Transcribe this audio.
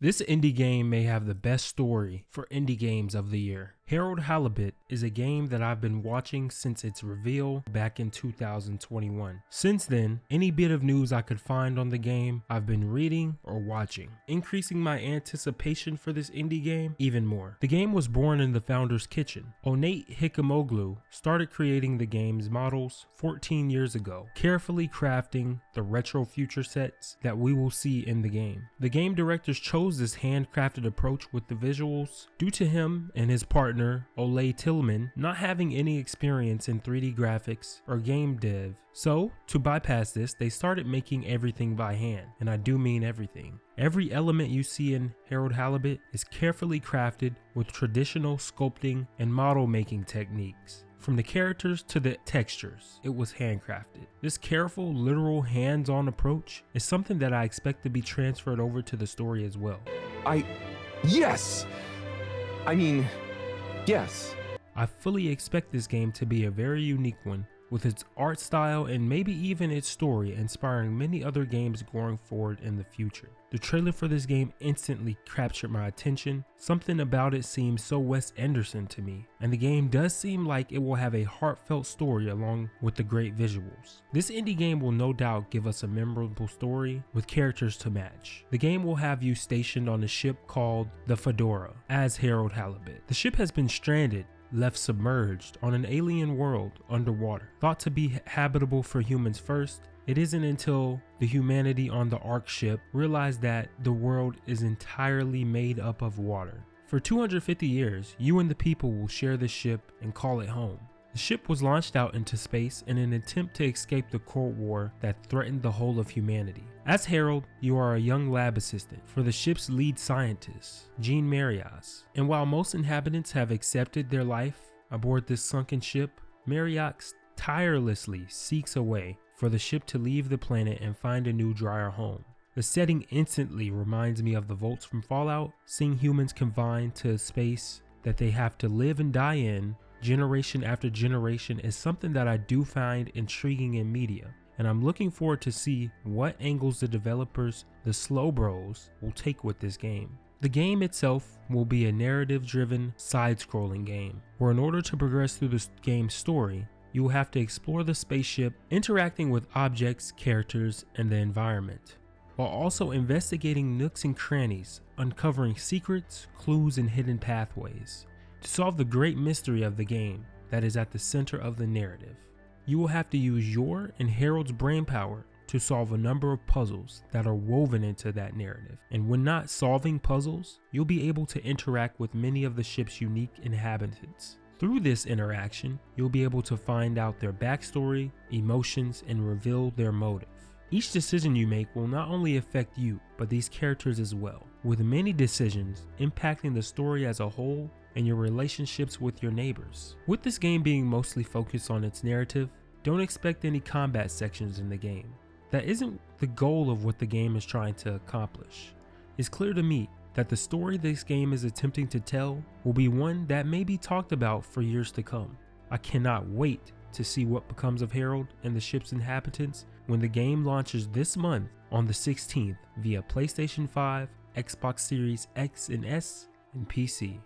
This indie game may have the best story for indie games of the year. Halibut is a game that I've been watching since its reveal back in 2021. Since then, any bit of news I could find on the game, I've been reading or watching, increasing my anticipation for this indie game even more. The game was born in the founder's kitchen. Onate Hikamoglu started creating the game's models 14 years ago, carefully crafting the retro future sets that we will see in the game. The game directors chose this handcrafted approach with the visuals due to him and his partner Ole Tillman not having any experience in 3D graphics or game dev. So, to bypass this, they started making everything by hand, and I do mean everything. Every element you see in Halibut is carefully crafted with traditional sculpting and model making techniques. From the characters to the textures, it was handcrafted. This careful, literal, hands-on approach is something that I expect to be transferred over to the story as well. Yes! I fully expect this game to be a very unique one, with its art style and maybe even its story inspiring many other games going forward in the future. The trailer for this game instantly captured my attention. Something about it seems so Wes Anderson to me, and the game does seem like it will have a heartfelt story along with the great visuals. This indie game will no doubt give us a memorable story with characters to match. The game will have you stationed on a ship called the Fedora as Halibut. The ship has been stranded, left submerged on an alien world underwater. Thought to be habitable for humans first, it isn't until the humanity on the Ark ship realized that the world is entirely made up of water. For 250 years, you and the people will share the ship and call it home. The ship was launched out into space in an attempt to escape the Cold War that threatened the whole of humanity. As Harold, you are a young lab assistant for the ship's lead scientist, Jean Marias. And while most inhabitants have accepted their life aboard this sunken ship, Marias tirelessly seeks a way for the ship to leave the planet and find a new, drier home. The setting instantly reminds me of the Volts from Fallout, seeing humans confined to a space that they have to live and die in generation after generation is something that I do find intriguing in media, and I'm looking forward to see what angles the developers, the Slow Bros, will take with this game. The game itself will be a narrative-driven, side-scrolling game, where in order to progress through the game's story, you will have to explore the spaceship, interacting with objects, characters, and the environment, while also investigating nooks and crannies, uncovering secrets, clues, and hidden pathways to solve the great mystery of the game that is at the center of the narrative. You will have to use your and Harold's brainpower to solve a number of puzzles that are woven into that narrative. And when not solving puzzles, you'll be able to interact with many of the ship's unique inhabitants. Through this interaction, you'll be able to find out their backstory, emotions, and reveal their motive. Each decision you make will not only affect you, but these characters as well, with many decisions impacting the story as a whole and your relationships with your neighbors. With this game being mostly focused on its narrative, don't expect any combat sections in the game. That isn't the goal of what the game is trying to accomplish. It's clear to me that the story this game is attempting to tell will be one that may be talked about for years to come. I cannot wait to see what becomes of Harold and the ship's inhabitants when the game launches this month on the 16th via PlayStation 5, Xbox Series X and S, and PC.